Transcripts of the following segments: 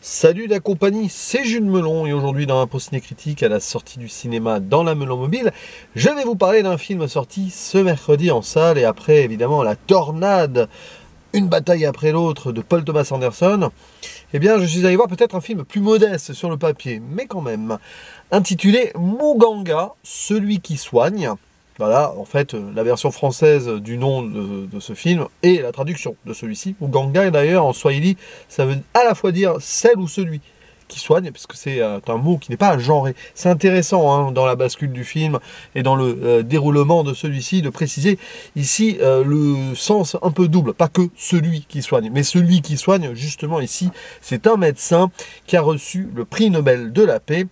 Salut la compagnie, c'est Jules Melon et aujourd'hui dans Impro Ciné Critique à la sortie du cinéma dans la Melon Mobile, je vais vous parler d'un film sorti ce mercredi en salle et après évidemment la tornade, une bataille après l'autre de Paul Thomas Anderson. Eh bien je suis allé voir peut-être un film plus modeste sur le papier, mais quand même, intitulé Muganga, celui qui soigne. Voilà, en fait, la version française du nom de ce film et la traduction de celui-ci. Muganga, d'ailleurs, en swahili, ça veut à la fois dire celle ou celui qui soigne, puisque c'est un mot qui n'est pas genré. C'est intéressant hein, dans la bascule du film et dans le déroulement de celui-ci de préciser ici le sens un peu double, pas que celui qui soigne, mais celui qui soigne, justement ici, c'est un médecin qui a reçu le prix Nobel de la paix.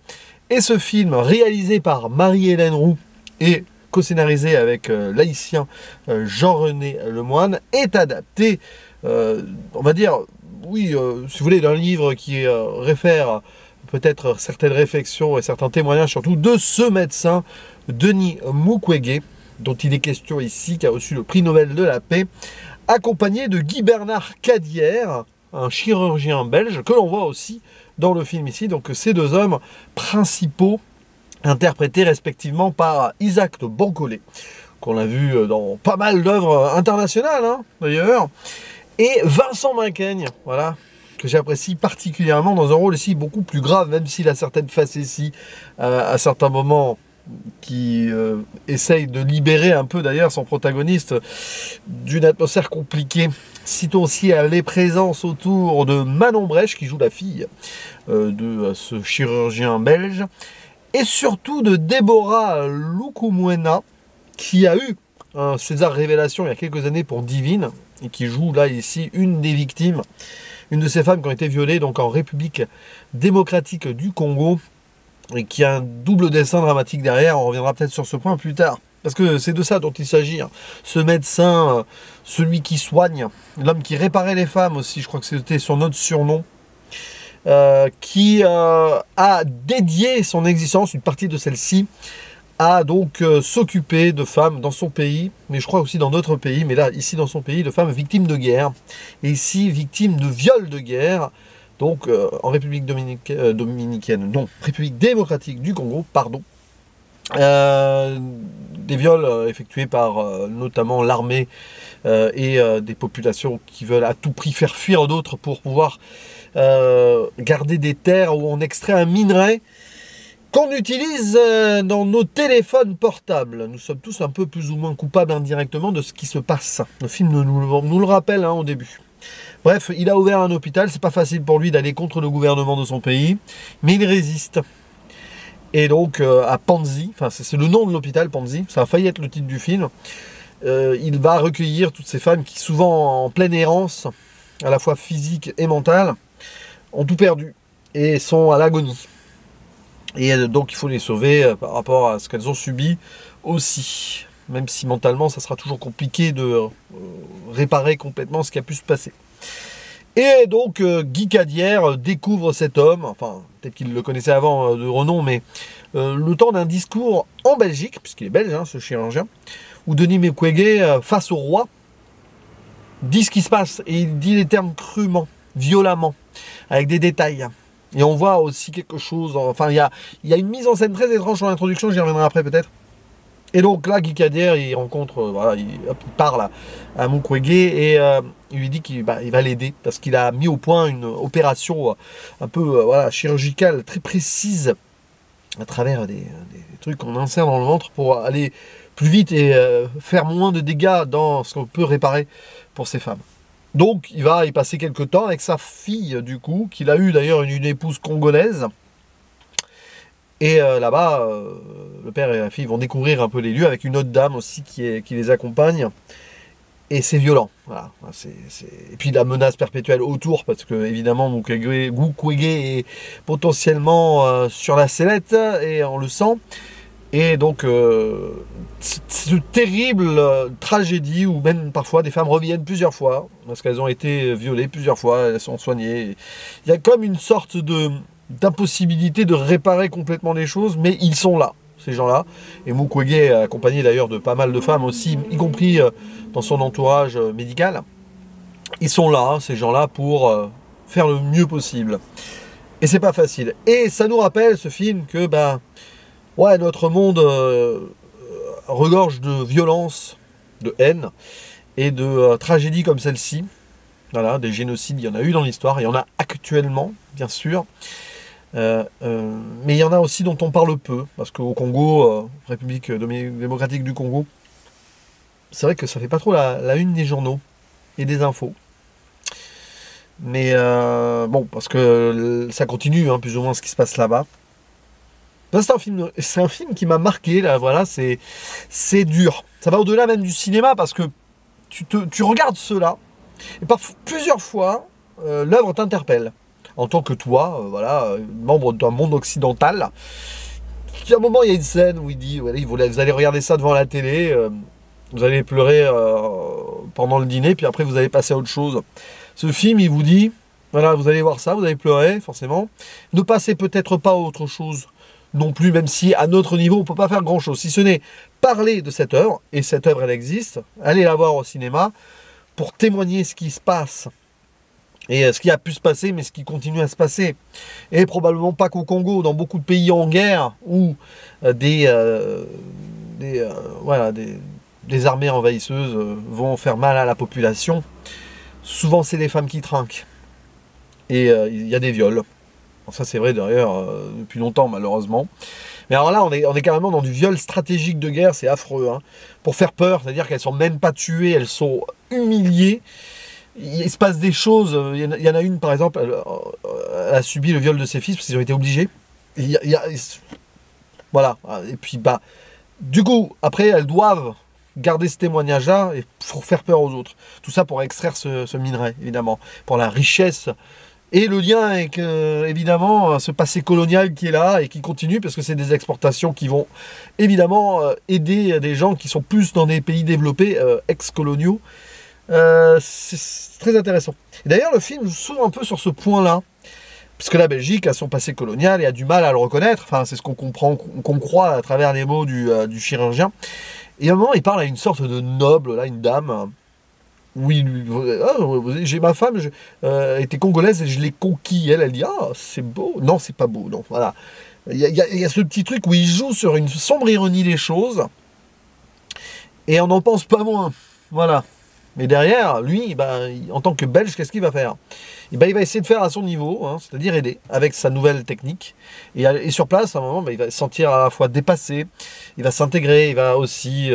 Et ce film, réalisé par Marie-Hélène Roux et co-scénarisé avec l'haïtien Jean-René Lemoine, est adapté, on va dire, oui, si vous voulez, d'un livre qui réfère peut-être certaines réflexions et certains témoignages, surtout de ce médecin, Denis Mukwege, dont il est question ici, qui a reçu le prix Nobel de la paix, accompagné de Guy Bernard Cadière, un chirurgien belge, que l'on voit aussi dans le film ici. Donc ces deux hommes principaux, interprétés respectivement par Isaac de Bancolé, qu'on a vu dans pas mal d'œuvres internationales, hein, d'ailleurs, et Vincent Macaigne, voilà, que j'apprécie particulièrement dans un rôle ici beaucoup plus grave, même s'il a certaines facéties à certains moments qui essaye de libérer un peu d'ailleurs son protagoniste d'une atmosphère compliquée. Citons aussi les présences autour de Manon Brèche, qui joue la fille de ce chirurgien belge, et surtout de Déborah Lukumwena, qui a eu un César Révélation il y a quelques années pour Divine, et qui joue là ici une des victimes, une de ces femmes qui ont été violées donc en République démocratique du Congo, et qui a un double dessin dramatique derrière. On reviendra peut-être sur ce point plus tard, parce que c'est de ça dont il s'agit. Hein. Ce médecin, celui qui soigne, l'homme qui réparait les femmes aussi, je crois que c'était son autre surnom, qui a dédié son existence, une partie de celle-ci, à donc s'occuper de femmes dans son pays, mais je crois aussi dans d'autres pays, mais là, ici dans son pays, de femmes victimes de guerre, et ici victimes de viols de guerre, donc en République dominicaine, non, République démocratique du Congo, pardon, des viols effectués par notamment l'armée et des populations qui veulent à tout prix faire fuir d'autres pour pouvoir garder des terres où on extrait un minerai qu'on utilise dans nos téléphones portables. Nous sommes tous un peu plus ou moins coupables indirectement de ce qui se passe. Le film nous le rappelle hein, au début. Bref, il a ouvert un hôpital, c'est pas facile pour lui d'aller contre le gouvernement de son pays, mais il résiste. Et donc à Panzi, enfin c'est le nom de l'hôpital, Panzi, ça a failli être le titre du film, il va recueillir toutes ces femmes qui, souvent en pleine errance, à la fois physique et mentale, ont tout perdu et sont à l'agonie. Et donc il faut les sauver par rapport à ce qu'elles ont subi aussi. Même si mentalement ça sera toujours compliqué de réparer complètement ce qui a pu se passer. Et donc Guy Cadière découvre cet homme, enfin peut-être qu'il le connaissait avant de renom, mais le temps d'un discours en Belgique, puisqu'il est belge hein, ce chirurgien, où Denis Mukwege, face au roi, dit ce qui se passe, et il dit les termes crûment, violemment, avec des détails. Et on voit aussi quelque chose, enfin il y a une mise en scène très étrange sur l'introduction, j'y reviendrai après peut-être. Et donc là, Guy Cadière, il rencontre, voilà, il parle à Mukwege et il lui dit qu'il va l'aider parce qu'il a mis au point une opération un peu voilà, chirurgicale très précise à travers des trucs qu'on insère dans le ventre pour aller plus vite et faire moins de dégâts dans ce qu'on peut réparer pour ces femmes. Donc il va y passer quelques temps avec sa fille du coup, qu'il a eu d'ailleurs une épouse congolaise. Et là-bas, le père et la fille vont découvrir un peu les lieux avec une autre dame aussi qui les accompagne. Et c'est violent. Voilà. Et puis la menace perpétuelle autour, parce que évidemment Mukwege est potentiellement sur la sellette, et on le sent. Et donc, c'est une terrible tragédie où même parfois des femmes reviennent plusieurs fois, parce qu'elles ont été violées plusieurs fois, elles sont soignées. Il y a comme une sorte d'impossibilité de réparer complètement les choses, mais ils sont là, ces gens-là. Et Mukwege, accompagné d'ailleurs de pas mal de femmes aussi, y compris dans son entourage médical, ils sont là, ces gens-là, pour faire le mieux possible. Et c'est pas facile. Et ça nous rappelle, ce film, que ouais, notre monde regorge de violence, de haine et de tragédies comme celle-ci. Voilà, des génocides, il y en a eu dans l'histoire, il y en a actuellement, bien sûr. Mais il y en a aussi dont on parle peu, parce qu'au Congo, République démocratique du Congo, c'est vrai que ça fait pas trop la une des journaux et des infos. Mais bon, parce que ça continue, hein, plus ou moins ce qui se passe là-bas. C'est un film qui m'a marqué, là, voilà, c'est dur. Ça va au-delà même du cinéma, parce que tu regardes cela, et plusieurs fois, l'œuvre t'interpelle. En tant que toi, voilà, membre d'un monde occidental. À un moment, il y a une scène où il dit, voilà, vous allez regarder ça devant la télé, vous allez pleurer pendant le dîner, puis après vous allez passer à autre chose. Ce film, il vous dit, voilà, vous allez voir ça, vous allez pleurer, forcément. Ne passez peut-être pas à autre chose non plus, même si à notre niveau, on ne peut pas faire grand-chose. Si ce n'est parler de cette œuvre, et cette œuvre, elle existe, allez la voir au cinéma, pour témoigner ce qui se passe. Et ce qui a pu se passer, mais ce qui continue à se passer. Et probablement pas qu'au Congo, dans beaucoup de pays en guerre, où voilà, des armées envahisseuses vont faire mal à la population. Souvent, c'est les femmes qui trinquent. Et il y a des viols. Ça, c'est vrai d'ailleurs depuis longtemps, malheureusement. Mais alors là, on est carrément dans du viol stratégique de guerre, c'est affreux. Hein. Pour faire peur, c'est-à-dire qu'elles sont même pas tuées, elles sont humiliées. Il se passe des choses. Il y en a une, par exemple, elle a subi le viol de ses fils parce qu'ils ont été obligés. Voilà. Et puis, du coup, après, elles doivent garder ce témoignage-là et pour faire peur aux autres. Tout ça pour extraire ce minerai, évidemment, pour la richesse et le lien avec, évidemment, ce passé colonial qui est là et qui continue, parce que c'est des exportations qui vont, évidemment, aider des gens qui sont plus dans des pays développés, ex-coloniaux. C'est très intéressant. D'ailleurs, le film s'ouvre un peu sur ce point-là, puisque la Belgique a son passé colonial et a du mal à le reconnaître. Enfin, c'est ce qu'on comprend, qu'on croit à travers les mots du chirurgien. Et à un moment, il parle à une sorte de noble, là, une dame. Oui, j'ai ma femme était congolaise et je l'ai conquis. Elle dit, ah, c'est beau. Non, c'est pas beau. Non, voilà. Il y a ce petit truc où il joue sur une sombre ironie des choses et on n'en pense pas moins. Voilà. Mais derrière, lui, en tant que Belge, qu'est-ce qu'il va faire? Il va essayer de faire à son niveau, hein, c'est-à-dire aider avec sa nouvelle technique. Et sur place, à un moment, il va se sentir à la fois dépassé, il va s'intégrer, il va aussi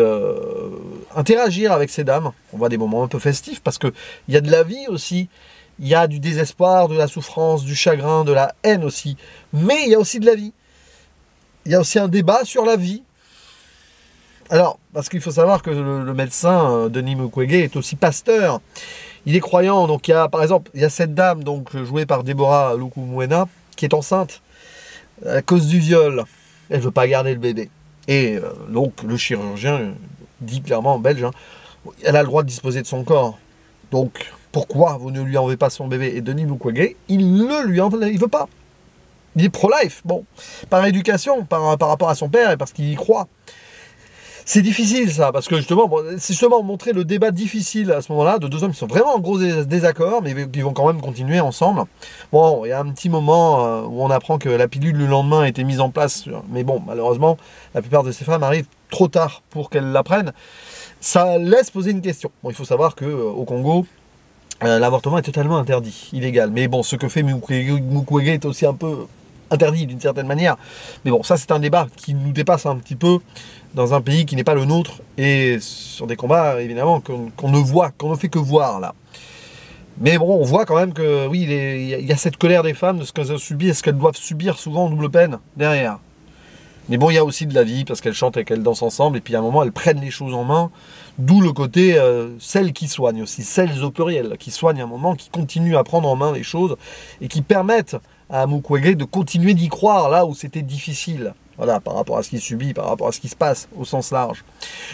interagir avec ces dames. On voit des moments un peu festifs parce qu'il y a de la vie aussi, il y a du désespoir, de la souffrance, du chagrin, de la haine aussi. Mais il y a aussi de la vie. Il y a aussi un débat sur la vie. Alors, parce qu'il faut savoir que le médecin Denis Mukwege est aussi pasteur. Il est croyant, donc par exemple, il y a cette dame, donc jouée par Deborah Lukumwena, qui est enceinte à cause du viol. Elle ne veut pas garder le bébé. Et donc, le chirurgien dit clairement en belge, hein, elle a le droit de disposer de son corps. Donc, pourquoi vous ne lui enlevez pas son bébé? Et Denis Mukwege, il ne lui enlève, il veut pas. Il est pro-life, bon, par éducation, par rapport à son père et parce qu'il y croit. C'est difficile ça, parce que c'est justement montrer le débat difficile à ce moment-là, de deux hommes qui sont vraiment en gros désaccord, mais qui vont quand même continuer ensemble. Bon, il y a un petit moment où on apprend que la pilule le lendemain a été mise en place, mais bon, malheureusement, la plupart de ces femmes arrivent trop tard pour qu'elles l'apprennent. Ça laisse poser une question. Bon, il faut savoir qu'au Congo, l'avortement est totalement interdit, illégal. Mais bon, ce que fait Mukwege est aussi un peu interdit d'une certaine manière. Mais bon, ça c'est un débat qui nous dépasse un petit peu dans un pays qui n'est pas le nôtre et sur des combats évidemment qu'on ne fait que voir là. Mais bon, on voit quand même que oui, il y a cette colère des femmes de ce qu'elles ont subi et ce qu'elles doivent subir souvent en double peine derrière. Mais bon, il y a aussi de la vie parce qu'elles chantent et qu'elles dansent ensemble et puis à un moment elles prennent les choses en main. D'où le côté celles qui soignent aussi, celles au pluriel, qui soignent à un moment, qui continuent à prendre en main les choses et qui permettent à Mukwege de continuer d'y croire là où c'était difficile. Voilà, par rapport à ce qu'il subit, par rapport à ce qui se passe au sens large.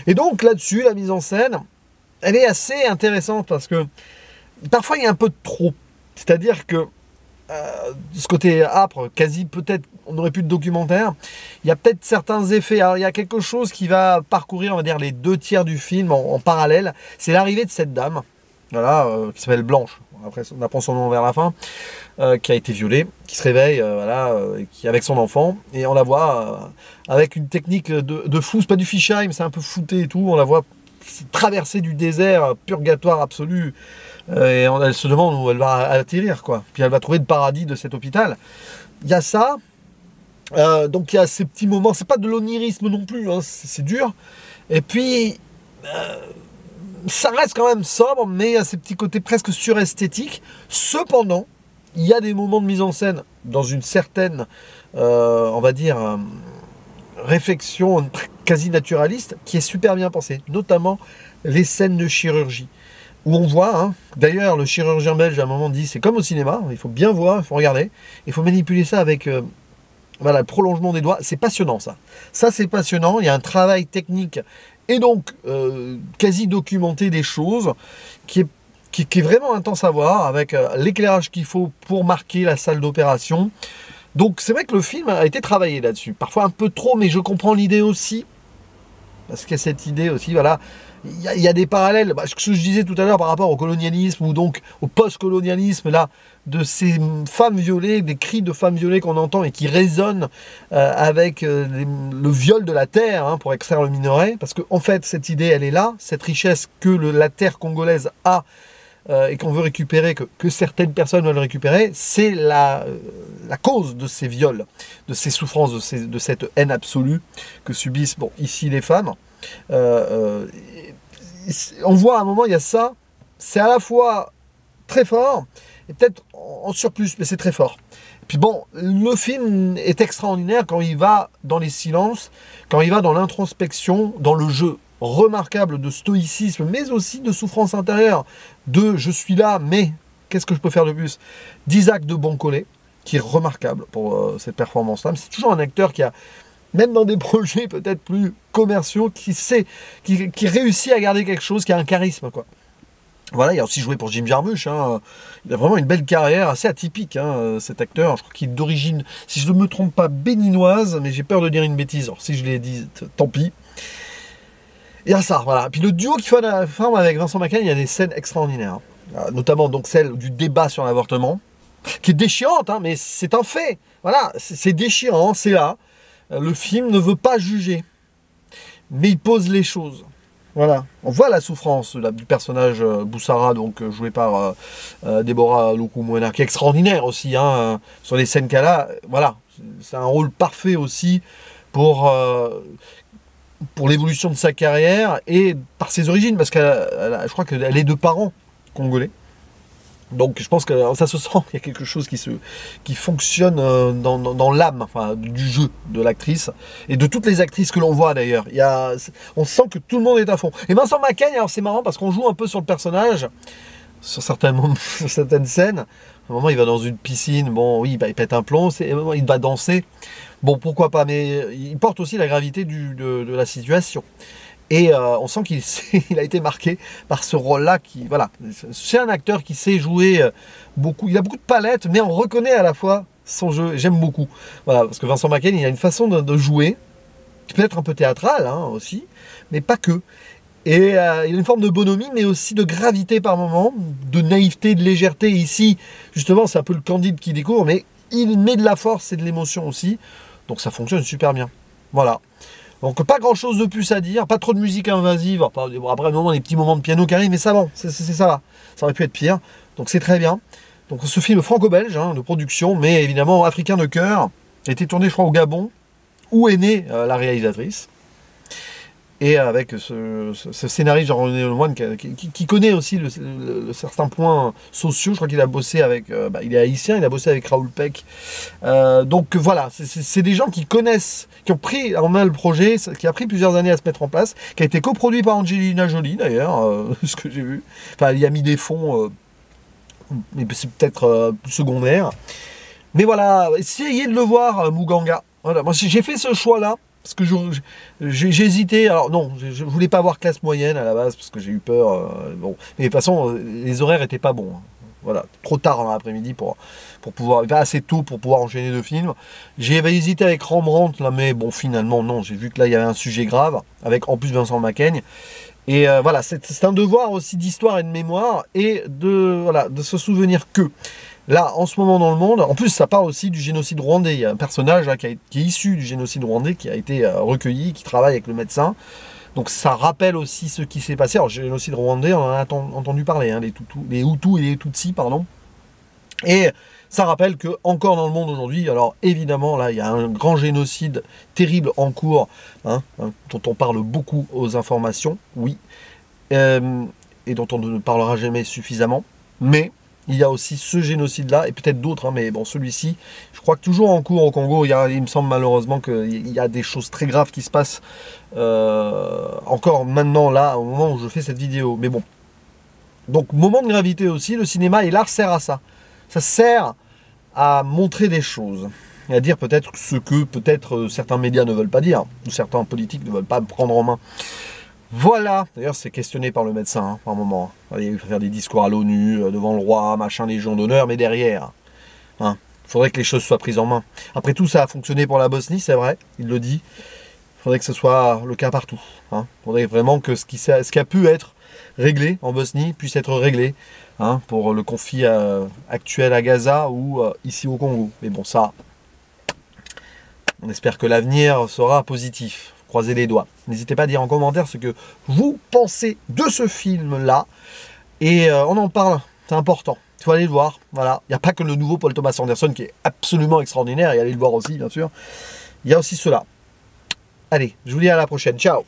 Et donc là-dessus, la mise en scène, elle est assez intéressante parce que parfois il y a un peu de trop. C'est-à-dire que ce côté âpre, quasi peut-être, on aurait plus de documentaire, il y a peut-être certains effets. Alors il y a quelque chose qui va parcourir, on va dire, les 2 tiers du film en parallèle. C'est l'arrivée de cette dame, voilà, qui s'appelle Blanche. après on apprend son nom vers la fin, qui a été violée, qui se réveille, voilà, qui avec son enfant, et on la voit avec une technique de fou, c'est pas du fisheye, mais c'est un peu flouté et tout, on la voit traverser du désert, purgatoire absolu, et elle se demande où elle va atterrir, quoi. Puis elle va trouver le paradis de cet hôpital. Il y a ça, donc il y a ces petits moments, c'est pas de l'onirisme non plus, hein, c'est dur, et puis ça reste quand même sobre, mais il y a ces petits côtés presque suresthétiques. Cependant, il y a des moments de mise en scène dans une certaine, on va dire, réflexion quasi naturaliste qui est super bien pensée, notamment les scènes de chirurgie. Où on voit, hein, d'ailleurs le chirurgien belge à un moment dit, c'est comme au cinéma, il faut bien voir, il faut regarder, il faut manipuler ça avec voilà, le prolongement des doigts, c'est passionnant ça. Ça c'est passionnant, il y a un travail technique et donc quasi documenté des choses qui est vraiment intense à voir, avec l'éclairage qu'il faut pour marquer la salle d'opération. Donc c'est vrai que le film a été travaillé là-dessus, parfois un peu trop, mais je comprends l'idée aussi, parce qu'il y a cette idée aussi, voilà, il y a des parallèles, ce que je disais tout à l'heure par rapport au colonialisme, ou donc au post-colonialisme, là, de ces femmes violées, des cris de femmes violées qu'on entend et qui résonnent avec le viol de la terre, hein, pour extraire le minerai, parce qu'en fait, cette idée, elle est là, cette richesse que la terre congolaise a, et qu'on veut récupérer, que certaines personnes veulent récupérer, c'est la cause de ces viols, de ces souffrances, de cette haine absolue que subissent, bon, ici les femmes. On voit à un moment, il y a ça, c'est à la fois très fort, et peut-être en surplus, mais c'est très fort. Et puis bon, le film est extraordinaire quand il va dans les silences, quand il va dans l'introspection, dans le jeu remarquable de stoïcisme, mais aussi de souffrance intérieure, de je suis là, mais qu'est-ce que je peux faire de plus, d'Isaac de Boncolé, qui est remarquable pour cette performance-là. C'est toujours un acteur qui a, même dans des projets peut-être plus commerciaux, qui réussit à garder quelque chose, qui a un charisme, quoi. Voilà, il a aussi joué pour Jim Jarmusch, hein. Il a vraiment une belle carrière, assez atypique, hein, cet acteur. Je crois qu'il est d'origine, si je ne me trompe pas, béninoise, mais j'ai peur de dire une bêtise. Alors, si je l'ai dit, tant pis. Il y a ça, voilà. Puis le duo qui forme avec Vincent Macaigne, il y a des scènes extraordinaires, hein. Notamment donc celle du débat sur l'avortement, qui est déchirante, hein, mais c'est un fait. Voilà, c'est déchirant, c'est là. Le film ne veut pas juger, mais il pose les choses. Voilà, on voit la souffrance là, du personnage Boussara, donc joué par Deborah Lukumwena, qui est extraordinaire aussi, hein, sur les scènes qu'elle a. Voilà, c'est un rôle parfait aussi pour l'évolution de sa carrière et par ses origines, parce je crois qu'elle est de parents congolais. Donc je pense que ça se sent, il y a quelque chose qui fonctionne dans l'âme, enfin, du jeu de l'actrice, et de toutes les actrices que l'on voit d'ailleurs. On sent que tout le monde est à fond. Et Vincent Macaigne, alors c'est marrant parce qu'on joue un peu sur le personnage, sur certaines scènes. À un moment il va dans une piscine, bon oui, bah, il pète un plomb, à un moment il va danser. Bon, pourquoi pas, mais il porte aussi la gravité de la situation. Et on sent qu'il a été marqué par ce rôle-là. Voilà, c'est un acteur qui sait jouer beaucoup. Il a beaucoup de palettes, mais on reconnaît à la fois son jeu. J'aime beaucoup. Voilà, parce que Vincent Macaigne, il a une façon de jouer qui peut être un peu théâtrale, hein, aussi, mais pas que. Et il a une forme de bonhomie, mais aussi de gravité par moment, de naïveté, de légèreté. Et ici, justement, c'est un peu le Candide qui découvre, mais il met de la force et de l'émotion aussi. Donc ça fonctionne super bien. Voilà. Donc pas grand chose de plus à dire, pas trop de musique invasive, après un moment des petits moments de piano qui arrivent, mais ça va, ça va, ça aurait pu être pire, donc c'est très bien. Donc ce film franco-belge, hein, de production, mais évidemment africain de cœur, a été tourné je crois au Gabon, où est née la réalisatrice, et avec ce scénariste Jean-René Lemoine qui connaît aussi certains points sociaux. Je crois qu'il a bossé avec, il est haïtien, il a bossé avec Raoul Peck. Donc voilà, c'est des gens qui connaissent, qui ont pris en main le projet, qui a pris plusieurs années à se mettre en place, qui a été coproduit par Angelina Jolie d'ailleurs, ce que j'ai vu. Enfin, il y a mis des fonds, mais c'est peut-être plus secondaire. Mais voilà, essayez de le voir, Muganga. Voilà, moi j'ai fait ce choix-là. Parce que j'ai hésité, alors non, je voulais pas avoir classe moyenne à la base, parce que j'ai eu peur, bon. Mais de toute façon, les horaires étaient pas bons, hein. Voilà, trop tard dans l'après-midi pour pouvoir, pas assez tôt pour pouvoir enchaîner 2 films. J'avais hésité avec Rembrandt, là, mais bon, finalement, non, j'ai vu que là, il y avait un sujet grave, avec en plus Vincent Macaigne, Et voilà, c'est un devoir aussi d'histoire et de mémoire, et voilà, de se souvenir que, là, en ce moment dans le monde, en plus ça parle aussi du génocide rwandais. Il y a un personnage là, qui est issu du génocide rwandais, qui a été recueilli, qui travaille avec le médecin. Donc ça rappelle aussi ce qui s'est passé. Alors, génocide rwandais, on en a entendu parler, hein, les Hutus et les Tutsis, pardon. Et ça rappelle que, encore dans le monde aujourd'hui, alors évidemment, là, il y a un grand génocide terrible en cours, hein, dont on parle beaucoup aux informations, oui, et dont on ne parlera jamais suffisamment, mais il y a aussi ce génocide-là, et peut-être d'autres, hein, mais bon, celui-ci, je crois que toujours en cours au Congo, il me semble malheureusement qu'il y a des choses très graves qui se passent encore maintenant, là, au moment où je fais cette vidéo, mais bon. Donc, moment de gravité aussi, le cinéma et l'art sert à ça. Ça sert à montrer des choses, et à dire peut-être ce que peut-être certains médias ne veulent pas dire, ou certains politiques ne veulent pas prendre en main. Voilà, d'ailleurs c'est questionné par le médecin, hein, par un moment. Il faut faire des discours à l'ONU, devant le roi, machin, légion d'honneur, mais derrière, hein, il faudrait que les choses soient prises en main. Après tout, ça a fonctionné pour la Bosnie, c'est vrai, il le dit. Il faudrait que ce soit le cas partout. Hein. Il faudrait vraiment que ce qui a pu être réglé en Bosnie puisse être réglé, hein, pour le conflit actuel à Gaza ou ici au Congo. Mais bon, ça, on espère que l'avenir sera positif. Croisez les doigts. N'hésitez pas à dire en commentaire ce que vous pensez de ce film-là. Et on en parle, c'est important. Il faut aller le voir. Voilà. Il n'y a pas que le nouveau Paul Thomas Anderson qui est absolument extraordinaire, et allez le voir aussi, bien sûr. Il y a aussi cela. Allez, je vous dis à la prochaine. Ciao!